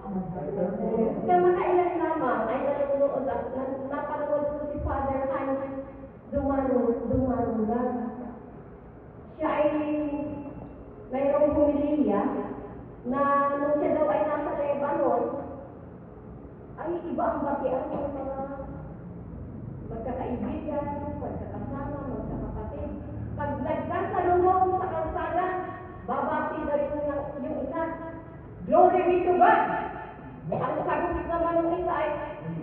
Kamakailan lamang ay nanonood at napanood ko si Father Hans Dumarula. Siya ay mayroong humilya na nung siya daw ay nasa Lebanon, ay iba ang batian ng mga magkakaibigan, magkakasama, magkakapatid. Pag nagkasalubong sa kalsada, babati daw yung isa, "Glory be to God!" Ang sagot naman ng isa ay,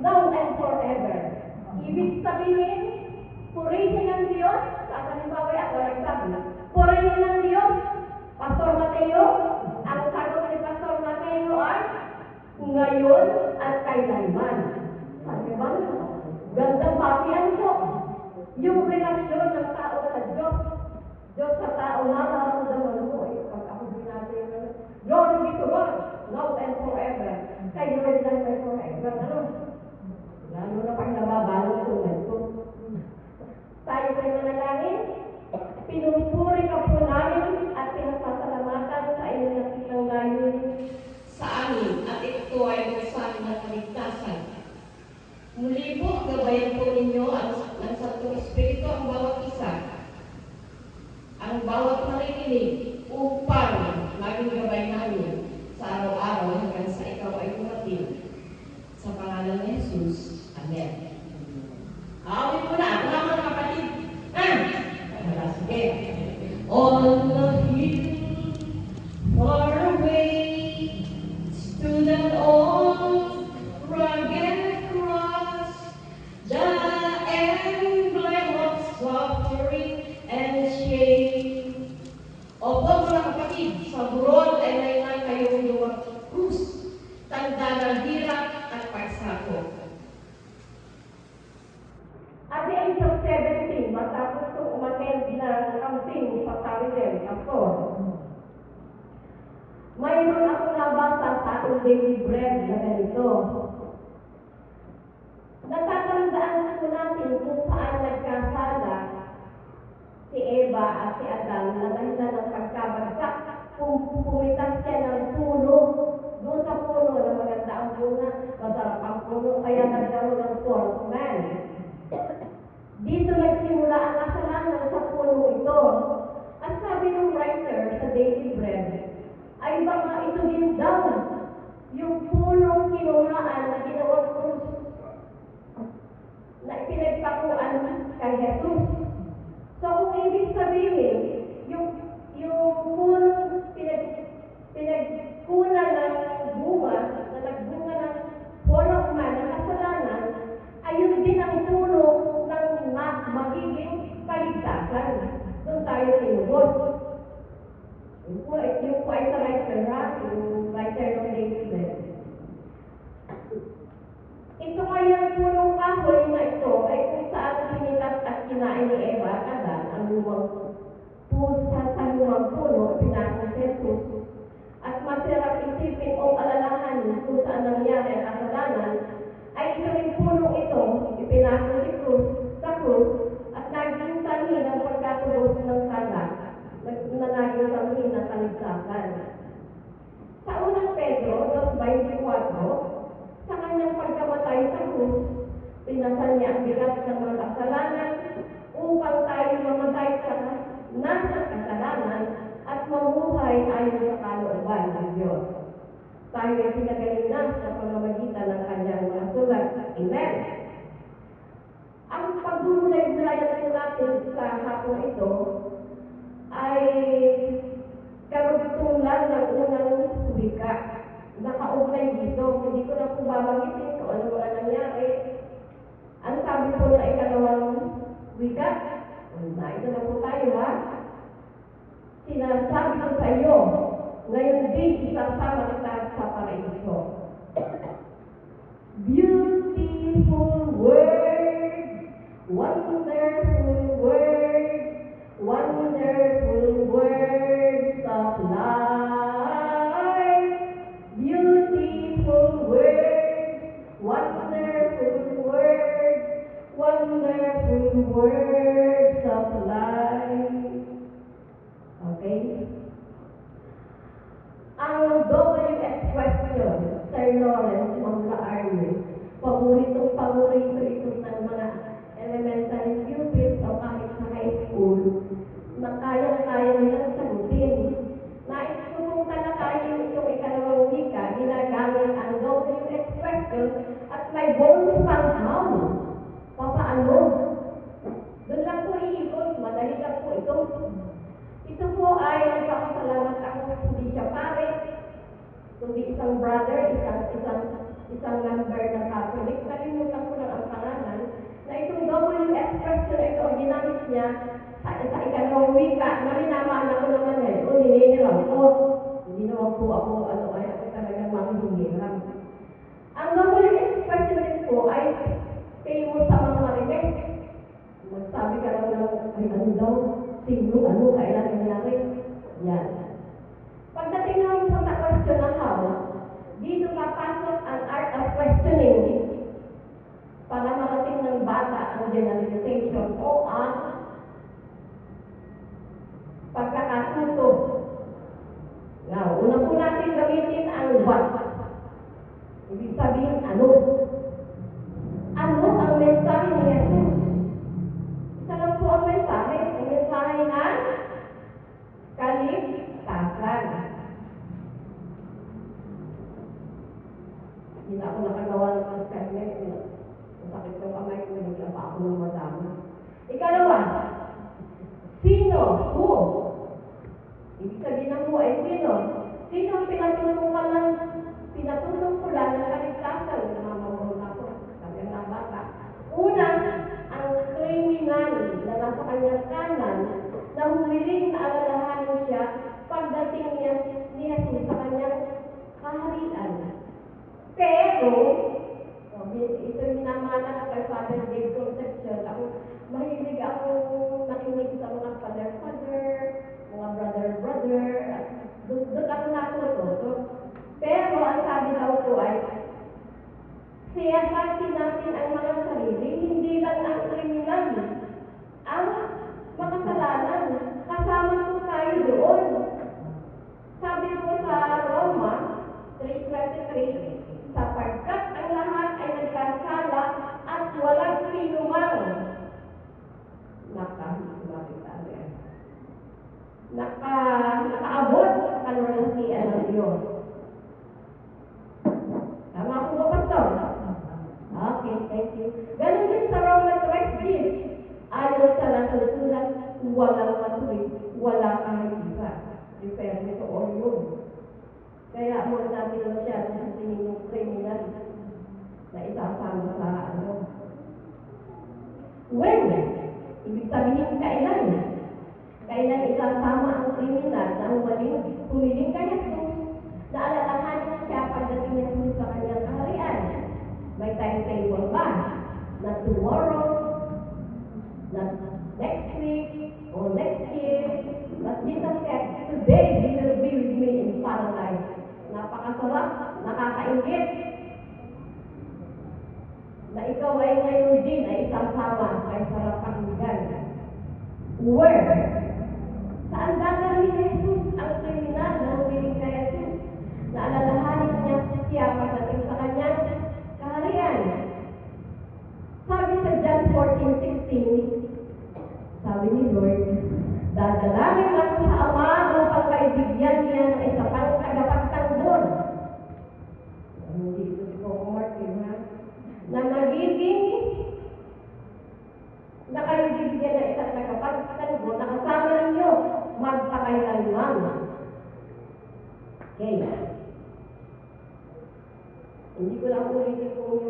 "Now and forever." Ibig sabihin, purihin ng Diyos. Sa halimbawa ako nagsabi, purihin ng Diyos, Pastor Mateo. Ang sagot ni Pastor Mateo ay, ngayon at kailanman. Sabi ba? Gandang batian po. Yung relasyon ng tao sa Diyos, Diyos sa tao, nararamdaman mo eh. Pag ako binati yung "Glory be to God, now and forever." Kay Lord lang by forever. Ano? Lalo na pag nababalong tulad ko. Tayo kayo manalangin. Pinupuri ka po namin at pinapasalamatan sa inyong nakilang layunin sa amin at ito ay magsabi ng kaligtasan. Muli po, gabayan po ninyo ng Santong Espiritu ang bawat isa, ang bawat nakikinig upang maging gabay namin sa araw-araw hanggang sa ikaw ay dumating. Sa pangalan ni Jesus. Amen. Awit mo na, ako na mga kapatid. Sige. On the hill, far away, stood an old rugged cross, the emblem of suffering and shame. Opo mga kapatid, sa burol ay nainay kayong luwag krus, tanda ng hirap at pagsako. At the age of 17, matapos kong umattend ng camping sa Taridem, Pastor, mayroon akong nabasa sa ating daily bread na ganito. Natatandaan po natin kung saan nagkasala si Eva at si Adam na dahilan ng pagkabagsak. Kung pumitas siya ng puno, doon sa puno na maganda ang bunga, masarap ang puno, kaya nagkaroon ng fourth man. Dito nagsimula ang kasalanan sa puno ito. At sabi ng writer sa Daily Bread, ay baka ito din daw yung punong kinuhaan na ginawang krus na pinagpakuan kay Jesus. So kung ibig sabihin, yung punong pinagkunan ng bunga, na nagbunga ng fourth man, ng kasalanan, ayun din ang puno ng magiging kaligtasan. Doon tayo tinubos. Yung po ay sa writer, yung writer ng Daily Bread. Ito kayang punong kahoy na ito ay kung saan pinitas at kinain ni Eva at Adan ang lumang puno, pinakong si Jesus. At masirap isipin o alalahanin kung saan nangyari ang kasalanan, ay ito rin punong ito, ipinako si Cruz sa krus at naging sanhi ng pagkatubos ng sala na naging sanhi ng kaligtasan. Sa unang Pedro 2:24, sa kanyang pagkamatay sa krus, pinasan niya ang bigat ng mga kasalanan upang tayo mamatay sa nasa kasalanan at mabuhay ayon sa kalooban ng Diyos. Tayo ay pinagaling na sa pamamagitan ng kanyang mga sugat. Amen. Ang pagdulay-dulayan po natin sa hapon ito ay karugtungan ng unang wika. Nakaugnay dito. Hindi ko na po babanggitin kung ano mga nangyari. Ang sabi po na ikalawang wika, ito na po tayo ha. Sinasabi ko sa iyo, ngayon din isasama kita sa paraiso. Beautiful words, wonderful words of life. Beautiful words, wonderful words of life. Okay? Ang WS question Lawrence Mangla Army. Paborito ito ng mga elementary pupils o kahit sa high school na kayang-kaya nilang sagutin. Nais ko pong talakayin itong ikalawang wika, ginagamit ang WH question at may bonus pang how. Papaano? Doon lang po iikot, madali lang po ito. Ito po ay nagpapasalamat ako, hindi siya pare, kundi isang brother, isang member ng Catholic. Nalimutan ko lang ang pangalan, na itong WH question ito, ginamit niya sa ikalawang wika, na minamana ko naman ito, hinihirap ko. Hindi naman po ako, ay ako talagang manghihiram. Ang WH question po ay famous sa mga marites. Magsabi ka lang ng, ay ano daw, sino, kailan nangyari. Yan. Pagdating naman po sa question na how, dito papasok ang art of questioning para marating ng bata ang generalization o ang pagkakatuto. Now, una po natin gamitin ang what. Ibig sabihin, ano? Ano ang mensahe ni Jesus? Isa lang po ang mensahe. Ang mensahe na kaligtasan. Hindi na ako nakagawa ng pagkakas. Masakit ng kamay ko, nagla pa ako ng madami. Ikalawa, sino? Who? Ibig sabihin ng who ay sino? Sino ang pinatulong ko lang ng kaligtasan? Namamahon ako. Sabi ng bata. Una, ang kriminal na nasa kanyang kanan na humiling na alalahanin siya pagdating niya Jesus sa kanyang kaharian. Pero, ito yung minamana ko kay Father Dave Concepcion. Mahilig akong nakinig sa mga father, mga brother. Doon ako natuto. Pero ang sabi daw ko ay, siyasatin natin ang mga sarili, hindi lang ang kriminal. Ang makasalanan, kasama po tayo doon. Sabi po sa Roma 3:23, sapagkat ang lahat ay nagkasala at walang sinumang nakaabot sa kalwalhatian ng Diyos. Tama po ba, Pastor? Okay, thank you. Ganun din sa Roma 12, ayon sa nasusulat, walang matuwid, wala kahit isa. Refer nito o yun. Kaya mo natin masyado sa tingin yung kriminal na isasama sa when? Ibig sabihin kailan? Kailan isasama ang kriminal na humiling kay Jesus na alalahanin siya pagdating ni Jesus sa kanyang kaharian? May timetable ba? Not tomorrow, not next week, or next year. But Jesus said, today you will be with me in paradise. Napakasarap, nakakaingit. Na ikaw ay ngayon din ay isasama kay sarap pakinggan. Where? Saan dadalhin ni Jesus ang kriminal na humiling kay Jesus na alalahanin niya siya pagdating sa kanyang kaharian? Sabi sa John 14:16, sabi ni Lord, dadalangin ako sa Ama upang maibigyan niya ng isa pang tagapagtanggol. Hindi ito si Coco Martin, ha? Na magiging na kayo bibigyan ng isang tagapagtanggol na kasama ninyo magpakailanman. Okay. Hindi ko lang ulitin kung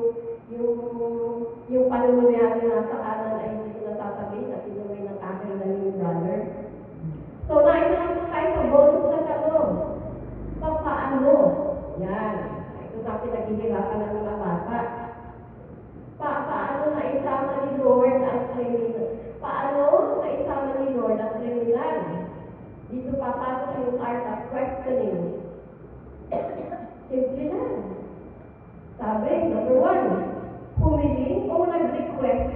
yung panunuyari na nasa kanan ay hindi ko nasasabihin at tinuloy ng aking daling brother. So, naisang ko tayo sa bonus na talong. Paano? Yan. Ito sa pinaghihirapan ng mga bata. Paano na isama ni Lord ang kriminal? Paano na isama ni Lord ang kriminal? Dito papasok yung art of questioning. Simple lang. Sabi, number 1, humiling o nag-request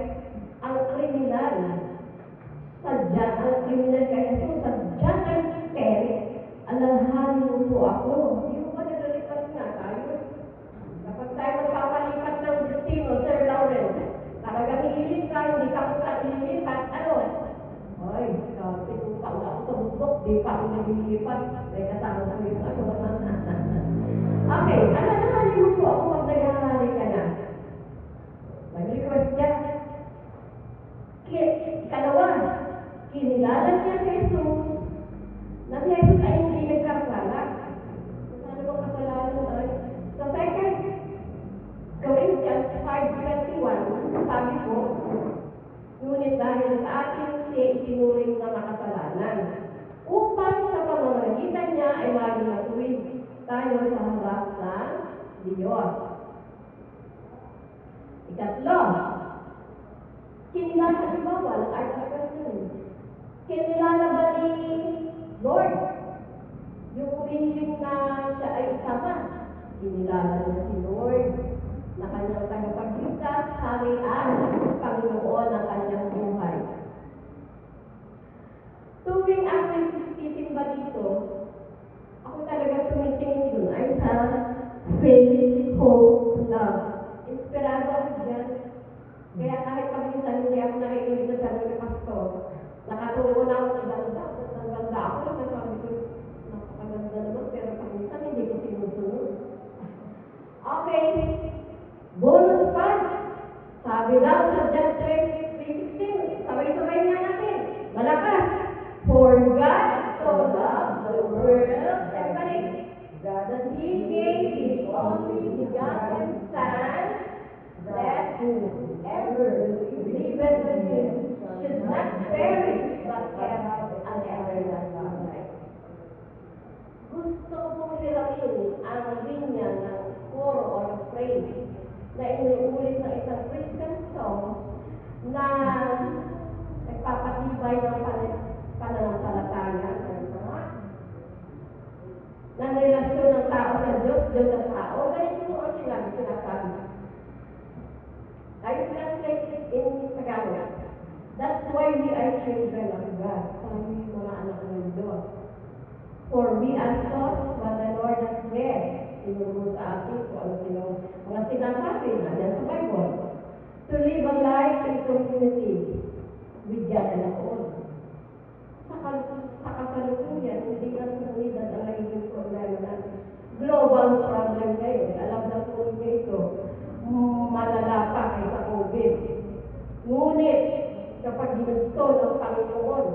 ang kriminal. Sadya ang kriminal kay Jesus, sadya ng pere, alalahanin mo po ako. Hindi mo ba nag-request nga tayo? may kasama sa mga ako. Okay, alalahanin mo po ako pag nag-aalala ka na. Mag-request ka. Ikalawa, kinilala niya si Jesus na si Jesus ay hindi nagkasala. Ano bang kasalanan ay? Sa 2 Corinthians 5:21, sabi po, ngunit dahil sa atin siya itinuring na makasalanan, upang sa pamamagitan niya ay maging matuwid tayo sa harap ng Diyos. Ikatlo, kinilala halimbawa ng art of person. Kinilala ba ni Lord yung umihiling na siya ay isama? Kinilala niya si Lord na kanyang tagapagligtas, harian, Panginoon ng kanyang buhay. Tuwing ako titimba dito, ako talaga tumitingin dun ay sa faith, hope, love. Inspirado ako dyan. Kaya kahit pag-minsan hindi ako nakikinig sa sabi ni Pastor, nakatulong na ako ng ganda. Ang ganda ako, nagsasabi ko, napakaganda naman, pero pag-minsan hindi ko sinusunod. Okay. Bonus part. Sabi daw sa John 3:16, sabay-sabay nga natin. Malakas. For God so loved the world, everybody, that He gave His only begotten Son, that whoever believeth in Him should not perish, but have an everlasting life. Gusto kong hiramin ang linya ng coro or phrase na inuulit ng isang Christian song na nagpapatibay ng pananampalataya ng relasyon ng tao sa Diyos, Diyos sa tao. Ganito po ang sinasabi. I translate it in Tagalog. That's why we are children of God. Tayo yung mga anak ng Diyos. For we are taught what the Lord has said. Tinuro sa atin kung ano mga sinasabi na yan sa Bible. To live a life in community with God and all. Sa kasalukuyan, hindi ka sumunod ang nagiging problema natin. Global problem ngayon. Alam na po niyo ito. Malala pa kaysa COVID. Ngunit, kapag ginusto ng Panginoon,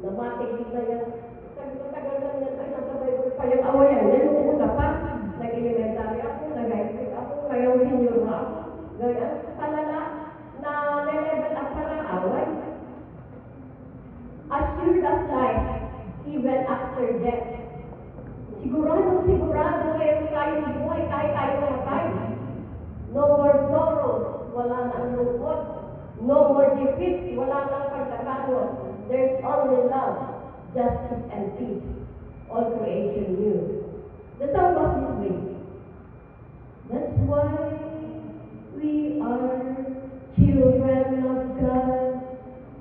na matigil na yan, tagal na yan, ay nasa Bible pa yung awayan. Yan yung una pa. Nag-elementary ako, nag-high ako, ngayon senior na ako. Ngayon, palala, na level up pa ng away. Assured of life, even after death. Sigurado meron tayong buhay kahit tayo namatay. No more sorrows, wala na ang lungkot. No more defeat, wala na ang pagkakalo. There's only love, justice, and peace. All creation new. The song was this way. That's why we are children of God.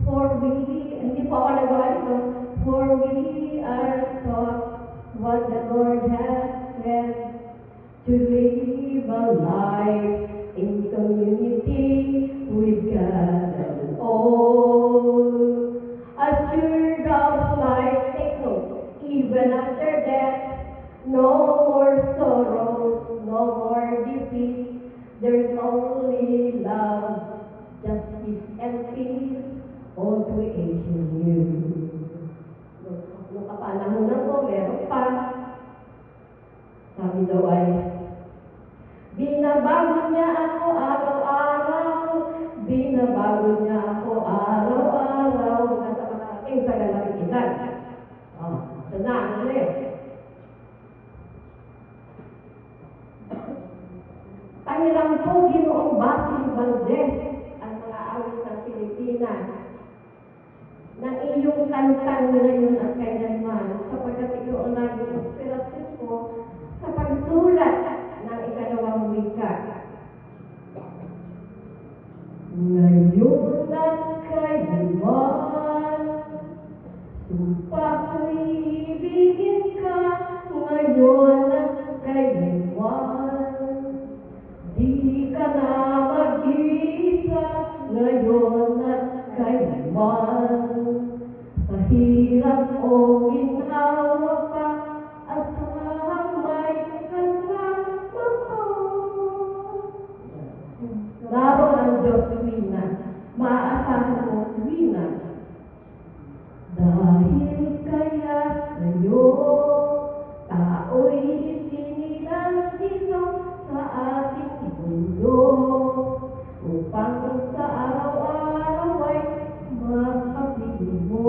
For we, hindi po ako nagawa ito, for we are taught what the Lord has said, to live a life in community with God and all. Assured of life, take note, even after death, no more sorrows, no more defeat, there's only love, justice, and peace. All creation new. Nung kapanahonan ko, meron pa. Sabi daw ay, binabago niya ako araw-araw, binabago niya ako araw-araw, nasa makarating sa galaring edad. So na, ulit. Pahiram po, Ginoong Basil Valdez, ang mga awit ng Pilipinas, ng iyong kantang ngayon at kailanman, sapagkat ito ang naging inspirasyon ko sa pagsulat ng ikalawang wika. Ngayon at kailanman, sumpa ko'y ibigin ka. Ngayon at kailanman, di ka na mag-isa. Ngayon at kailanman, sa hirap o ginhawa pa, upang sa araw-araw ay makapili mo,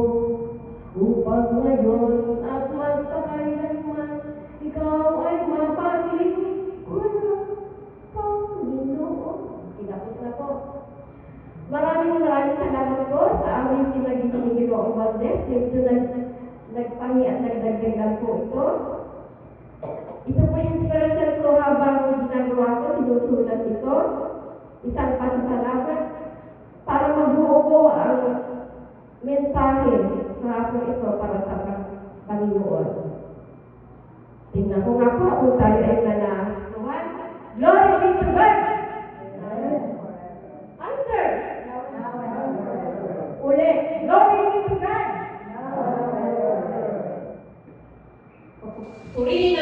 upang ngayon at magpakailanman ikaw ay mapaglingkod ng Panginoon. Tinapos na po. Maraming salamat po sa aming pinagiging ni Ginoong Valdez. Ito nagpahi at nagdagdag lang po ito. Ito po yung inspirasyon ko habang ginagawa ko, sinusulat ito. Isang pasasalamat para mabuo ko ang mensahe sa hapon ito para sa Panginoon. Tingnan ko nga po kung tayo ay manasuhan. Glory be to God! Answer! Uli, glory be to God! Purihin